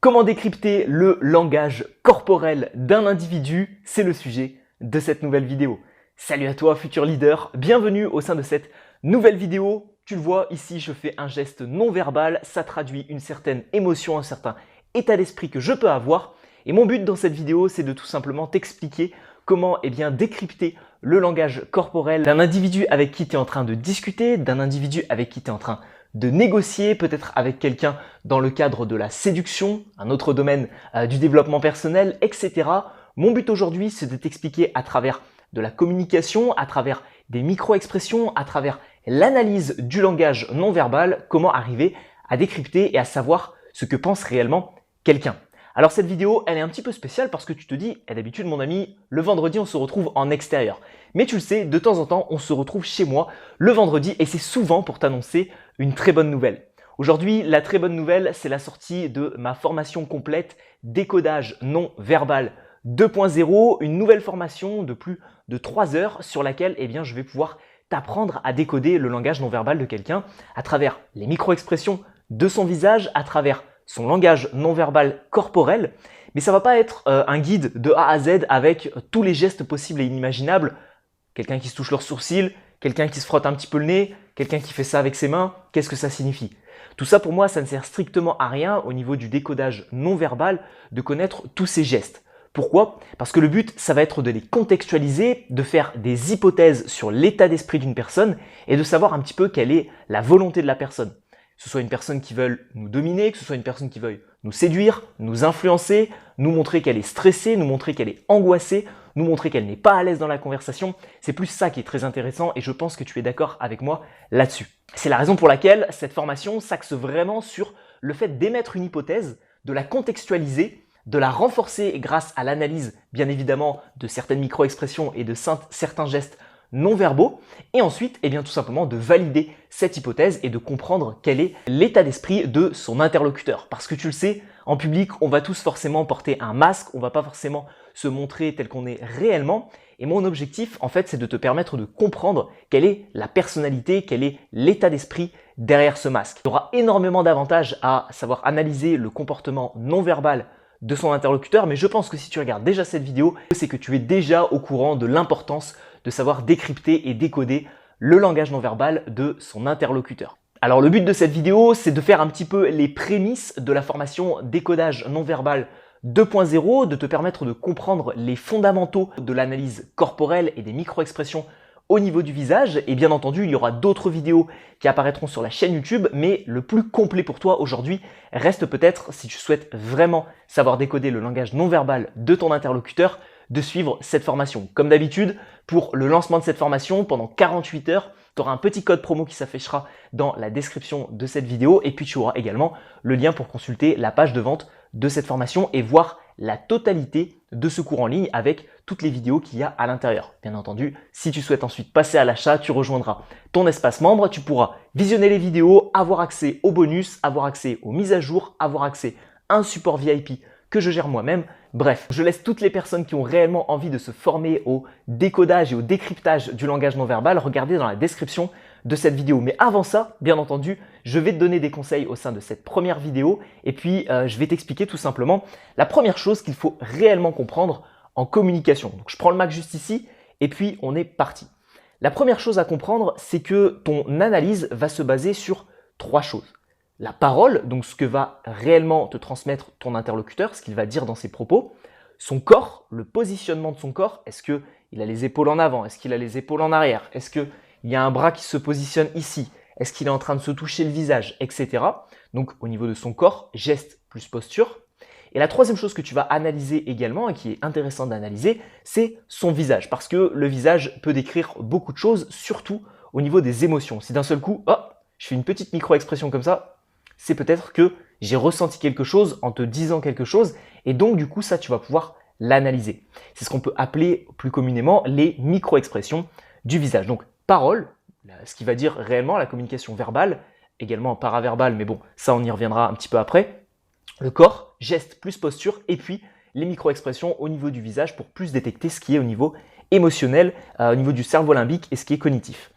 Comment décrypter le langage corporel d'un individu? C'est le sujet de cette nouvelle vidéo. Salut à toi futur leader, bienvenue au sein de cette nouvelle vidéo. Tu le vois ici, je fais un geste non verbal, ça traduit une certaine émotion, un certain état d'esprit que je peux avoir. Et mon but dans cette vidéo, c'est de tout simplement t'expliquer comment décrypter le langage corporel d'un individu avec qui tu es en train de discuter, d'un individu avec qui tu es en train de négocier, peut-être avec quelqu'un dans le cadre de la séduction, un autre domaine du développement personnel, etc. Mon but aujourd'hui, c'est de t'expliquer à travers de la communication, à travers des micro-expressions, à travers l'analyse du langage non verbal, comment arriver à décrypter et à savoir ce que pense réellement quelqu'un. Alors cette vidéo, elle est un petit peu spéciale parce que tu te dis, d'habitude mon ami, le vendredi on se retrouve en extérieur. Mais tu le sais, de temps en temps, on se retrouve chez moi le vendredi et c'est souvent pour t'annoncer une très bonne nouvelle. Aujourd'hui, la très bonne nouvelle, c'est la sortie de ma formation complète Décodage non verbal 2.0, une nouvelle formation de plus de 3 heures sur laquelle je vais pouvoir t'apprendre à décoder le langage non verbal de quelqu'un à travers les micro-expressions de son visage, à travers son langage non verbal corporel. Mais ça ne va pas être un guide de A à Z avec tous les gestes possibles et inimaginables. Quelqu'un qui se touche leurs sourcils, quelqu'un qui se frotte un petit peu le nez, quelqu'un qui fait ça avec ses mains, qu'est-ce que ça signifie? Tout ça pour moi, ça ne sert strictement à rien au niveau du décodage non verbal de connaître tous ces gestes. Pourquoi? Parce que le but, ça va être de les contextualiser, de faire des hypothèses sur l'état d'esprit d'une personne et de savoir un petit peu quelle est la volonté de la personne. Que ce soit une personne qui veuille nous dominer, que ce soit une personne qui veuille nous séduire, nous influencer, nous montrer qu'elle est stressée, nous montrer qu'elle est angoissée, nous montrer qu'elle n'est pas à l'aise dans la conversation. C'est plus ça qui est très intéressant et je pense que tu es d'accord avec moi là-dessus. C'est la raison pour laquelle cette formation s'axe vraiment sur le fait d'émettre une hypothèse, de la contextualiser, de la renforcer grâce à l'analyse, bien évidemment, de certaines micro-expressions et de certains gestes non verbaux, et ensuite, tout simplement, de valider cette hypothèse et de comprendre quel est l'état d'esprit de son interlocuteur. Parce que tu le sais, en public, on va tous forcément porter un masque, on va pas forcément se montrer tel qu'on est réellement. Et mon objectif, en fait, c'est de te permettre de comprendre quelle est la personnalité, quel est l'état d'esprit derrière ce masque. Tu auras énormément d'avantages à savoir analyser le comportement non verbal de son interlocuteur, mais je pense que si tu regardes déjà cette vidéo, c'est que tu es déjà au courant de l'importance de savoir décrypter et décoder le langage non verbal de son interlocuteur. Alors le but de cette vidéo, c'est de faire un petit peu les prémices de la formation Décodage non verbal 2.0, de te permettre de comprendre les fondamentaux de l'analyse corporelle et des micro-expressions au niveau du visage. Et bien entendu, il y aura d'autres vidéos qui apparaîtront sur la chaîne YouTube, mais le plus complet pour toi aujourd'hui reste peut-être, si tu souhaites vraiment savoir décoder le langage non verbal de ton interlocuteur, de suivre cette formation. Comme d'habitude, pour le lancement de cette formation, pendant 48 heures, tu auras un petit code promo qui s'affichera dans la description de cette vidéo et puis tu auras également le lien pour consulter la page de vente de cette formation et voir la totalité de ce cours en ligne avec toutes les vidéos qu'il y a à l'intérieur. Bien entendu, si tu souhaites ensuite passer à l'achat, tu rejoindras ton espace membre, tu pourras visionner les vidéos, avoir accès aux bonus, avoir accès aux mises à jour, avoir accès à un support VIP que je gère moi-même. Bref, je laisse toutes les personnes qui ont réellement envie de se former au décodage et au décryptage du langage non verbal regarder dans la description de cette vidéo. Mais avant ça, bien entendu, je vais te donner des conseils au sein de cette première vidéo et puis je vais t'expliquer tout simplement la première chose qu'il faut réellement comprendre en communication. Donc je prends le Mac juste ici et puis on est parti. La première chose à comprendre, c'est que ton analyse va se baser sur 3 choses. La parole, donc ce que va réellement te transmettre ton interlocuteur, ce qu'il va dire dans ses propos, son corps, le positionnement de son corps, est-ce qu'il a les épaules en avant, est-ce qu'il a les épaules en arrière, est-ce qu'il y a un bras qui se positionne ici, est-ce qu'il est en train de se toucher le visage, etc. Donc au niveau de son corps, geste plus posture. Et la troisième chose que tu vas analyser également et qui est intéressant d'analyser, c'est son visage. Parce que le visage peut décrire beaucoup de choses, surtout au niveau des émotions. Si d'un seul coup, je fais une petite micro-expression comme ça, c'est peut-être que j'ai ressenti quelque chose en te disant quelque chose et donc du coup ça tu vas pouvoir l'analyser. C'est ce qu'on peut appeler plus communément les micro-expressions du visage. Donc parole, ce qui va dire réellement la communication verbale, également paraverbale, mais bon ça on y reviendra un petit peu après. Le corps, geste plus posture et puis les micro-expressions au niveau du visage pour plus détecter ce qui est au niveau émotionnel, au niveau du cerveau limbique et ce qui est cognitif.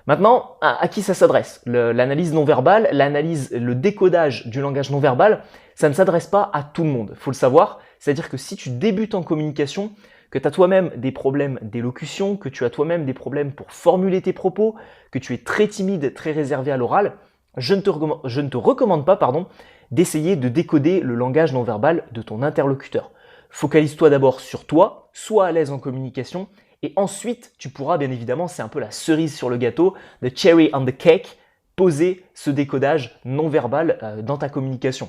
Maintenant, à qui ça s'adresse? L'analyse non verbale, le décodage du langage non verbal, ça ne s'adresse pas à tout le monde, il faut le savoir. C'est-à-dire que si tu débutes en communication, que tu as toi-même des problèmes d'élocution, que tu as toi-même des problèmes pour formuler tes propos, que tu es très timide, très réservé à l'oral, je ne te recommande pas d'essayer de décoder le langage non verbal de ton interlocuteur. Focalise-toi d'abord sur toi, sois à l'aise en communication, et ensuite tu pourras bien évidemment, c'est un peu la cerise sur le gâteau, the cherry on the cake, poser ce décodage non verbal dans ta communication.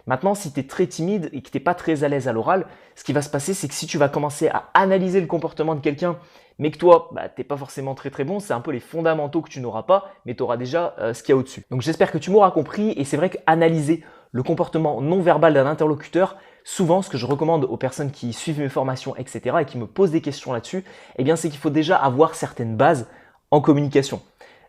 Maintenant, si tu es très timide et que tu n'es pas très à l'aise à l'oral, ce qui va se passer, c'est que si tu vas commencer à analyser le comportement de quelqu'un, mais que toi, tu n'es pas forcément très bon, c'est un peu les fondamentaux que tu n'auras pas, mais tu auras déjà ce qu'il y a au-dessus. Donc j'espère que tu m'auras compris, et c'est vrai qu'analyser le comportement non verbal d'un interlocuteur, souvent ce que je recommande aux personnes qui suivent mes formations, etc., et qui me posent des questions là-dessus, eh bien c'est qu'il faut déjà avoir certaines bases en communication.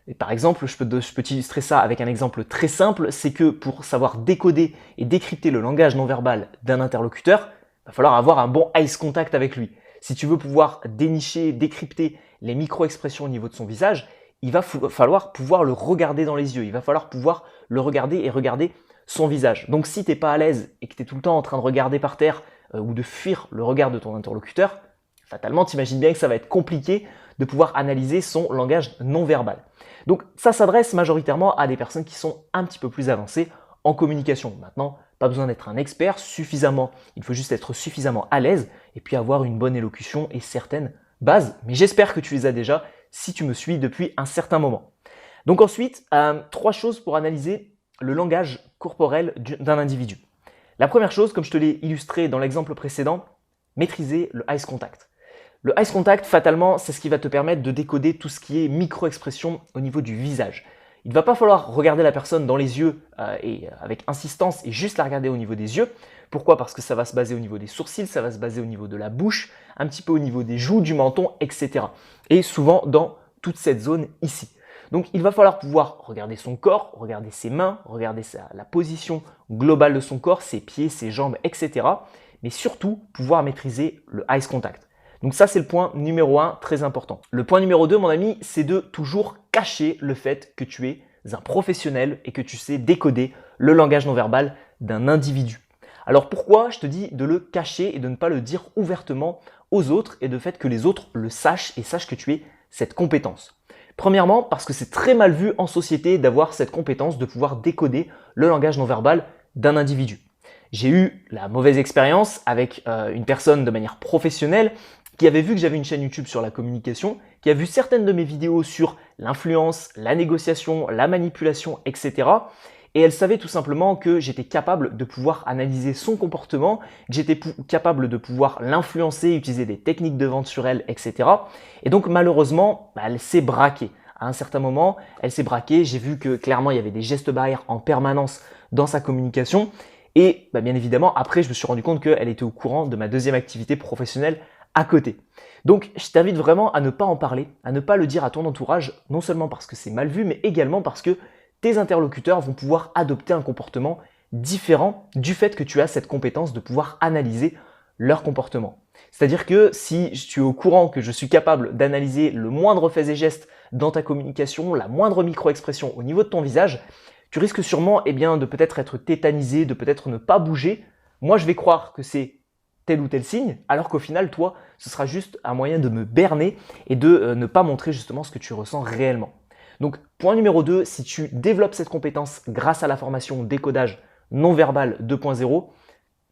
Et par exemple, je peux t'illustrer ça avec un exemple très simple, c'est que pour savoir décoder et décrypter le langage non verbal d'un interlocuteur, il va falloir avoir un bon eyes contact avec lui. Si tu veux pouvoir dénicher, décrypter les micro-expressions au niveau de son visage, il va falloir pouvoir le regarder dans les yeux, il va falloir pouvoir le regarder et regarder son visage. Donc si tu n'es pas à l'aise et que tu es tout le temps en train de regarder par terre ou de fuir le regard de ton interlocuteur, fatalement, tu imagines bien que ça va être compliqué de pouvoir analyser son langage non verbal. Donc ça s'adresse majoritairement à des personnes qui sont un petit peu plus avancées en communication. Maintenant, pas besoin d'être un expert, il faut juste être suffisamment à l'aise et puis avoir une bonne élocution et certaines bases. Mais j'espère que tu les as déjà si tu me suis depuis un certain moment. Donc ensuite, 3 choses pour analyser le langage corporel d'un individu. La première chose, comme je te l'ai illustré dans l'exemple précédent, maîtriser le eyes contact. Le eyes contact, fatalement, c'est ce qui va te permettre de décoder tout ce qui est micro-expression au niveau du visage. Il ne va pas falloir regarder la personne dans les yeux et avec insistance et juste la regarder au niveau des yeux. Pourquoi? Parce que ça va se baser au niveau des sourcils, ça va se baser au niveau de la bouche, un petit peu au niveau des joues, du menton, etc. Et souvent dans toute cette zone ici. Donc il va falloir pouvoir regarder son corps, regarder ses mains, regarder la position globale de son corps, ses pieds, ses jambes, etc. Mais surtout pouvoir maîtriser le eyes contact. Donc ça, c'est le point numéro 1, très important. Le point numéro 2, mon ami, c'est de toujours cacher le fait que tu es un professionnel et que tu sais décoder le langage non verbal d'un individu. Alors pourquoi je te dis de le cacher et de ne pas le dire ouvertement aux autres et de fait que les autres le sachent et sachent que tu es cette compétence? Premièrement, parce que c'est très mal vu en société d'avoir cette compétence de pouvoir décoder le langage non verbal d'un individu. J'ai eu la mauvaise expérience avec une personne de manière professionnelle qui avait vu que j'avais une chaîne YouTube sur la communication, qui a vu certaines de mes vidéos sur l'influence, la négociation, la manipulation, etc. Et elle savait tout simplement que j'étais capable de pouvoir analyser son comportement, que j'étais capable de pouvoir l'influencer, utiliser des techniques de vente sur elle, etc. Et donc malheureusement, elle s'est braquée. À un certain moment, elle s'est braquée. J'ai vu que clairement, il y avait des gestes barrières en permanence dans sa communication. Et bien évidemment, après, je me suis rendu compte qu'elle était au courant de ma deuxième activité professionnelle à côté. Donc, je t'invite vraiment à ne pas en parler, à ne pas le dire à ton entourage, non seulement parce que c'est mal vu, mais également parce que tes interlocuteurs vont pouvoir adopter un comportement différent du fait que tu as cette compétence de pouvoir analyser leur comportement. C'est-à-dire que si tu es au courant que je suis capable d'analyser le moindre fait et geste dans ta communication, la moindre micro-expression au niveau de ton visage, tu risques sûrement de peut-être être tétanisé, de peut-être ne pas bouger. Moi, je vais croire que c'est tel ou tel signe, alors qu'au final, toi, ce sera juste un moyen de me berner et de ne pas montrer justement ce que tu ressens réellement. Donc, point numéro 2, si tu développes cette compétence grâce à la formation décodage non verbal 2.0,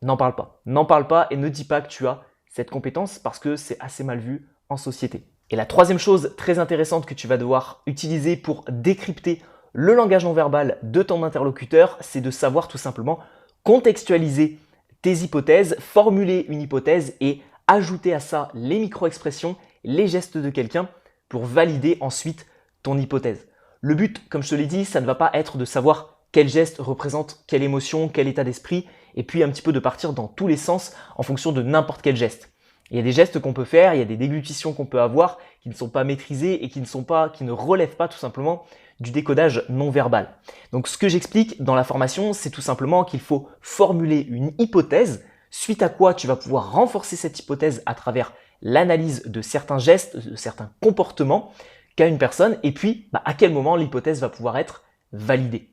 n'en parle pas. N'en parle pas et ne dis pas que tu as cette compétence parce que c'est assez mal vu en société. Et la troisième chose très intéressante que tu vas devoir utiliser pour décrypter le langage non verbal de ton interlocuteur, c'est de savoir tout simplement contextualiser tes hypothèses, formuler une hypothèse et ajouter à ça les micro-expressions, les gestes de quelqu'un pour valider ensuite ton hypothèse. Le but, comme je te l'ai dit, ça ne va pas être de savoir quel geste représente quelle émotion, quel état d'esprit, et puis un petit peu de partir dans tous les sens en fonction de n'importe quel geste. Il y a des gestes qu'on peut faire, il y a des déglutitions qu'on peut avoir qui ne sont pas maîtrisées et qui ne relèvent pas tout simplement du décodage non verbal. Donc ce que j'explique dans la formation, c'est tout simplement qu'il faut formuler une hypothèse, suite à quoi tu vas pouvoir renforcer cette hypothèse à travers l'analyse de certains gestes, de certains comportements qu'a une personne et puis à quel moment l'hypothèse va pouvoir être validée.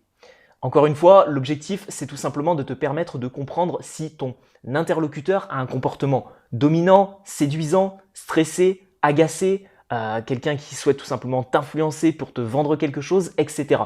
Encore une fois, l'objectif, c'est tout simplement de te permettre de comprendre si ton interlocuteur a un comportement dominant, séduisant, stressé, agacé, quelqu'un qui souhaite tout simplement t'influencer pour te vendre quelque chose, etc.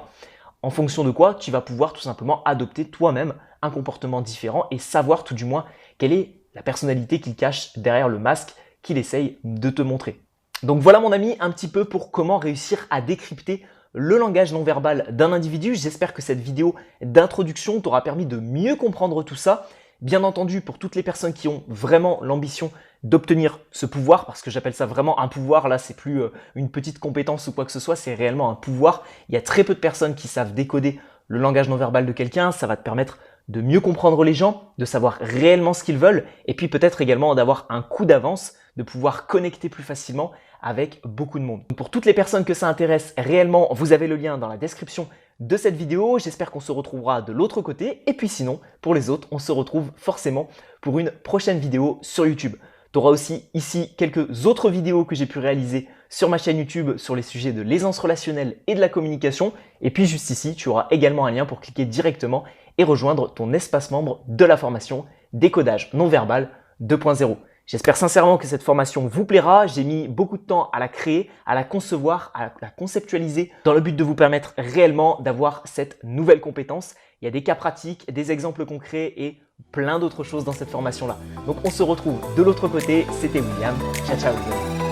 En fonction de quoi, tu vas pouvoir tout simplement adopter toi-même un comportement différent et savoir tout du moins quelle est la personnalité qu'il cache derrière le masque qu'il essaye de te montrer. Donc voilà mon ami, un petit peu pour comment réussir à décrypter le langage non verbal d'un individu. J'espère que cette vidéo d'introduction t'aura permis de mieux comprendre tout ça. Bien entendu, pour toutes les personnes qui ont vraiment l'ambition d'obtenir ce pouvoir, parce que j'appelle ça vraiment un pouvoir, là c'est plus une petite compétence ou quoi que ce soit, c'est réellement un pouvoir. Il y a très peu de personnes qui savent décoder le langage non verbal de quelqu'un, ça va te permettre de mieux comprendre les gens, de savoir réellement ce qu'ils veulent, et puis peut-être également d'avoir un coup d'avance, de pouvoir connecter plus facilement avec beaucoup de monde. Pour toutes les personnes que ça intéresse réellement, vous avez le lien dans la description de cette vidéo. J'espère qu'on se retrouvera de l'autre côté. Et puis sinon, pour les autres, on se retrouve forcément pour une prochaine vidéo sur YouTube. Tu auras aussi ici quelques autres vidéos que j'ai pu réaliser sur ma chaîne YouTube sur les sujets de l'aisance relationnelle et de la communication. Et puis juste ici, tu auras également un lien pour cliquer directement et rejoindre ton espace membre de la formation Décodage non verbal 2.0. J'espère sincèrement que cette formation vous plaira. J'ai mis beaucoup de temps à la créer, à la concevoir, à la conceptualiser dans le but de vous permettre réellement d'avoir cette nouvelle compétence. Il y a des cas pratiques, des exemples concrets et plein d'autres choses dans cette formation-là. Donc on se retrouve de l'autre côté. C'était William. Ciao, ciao.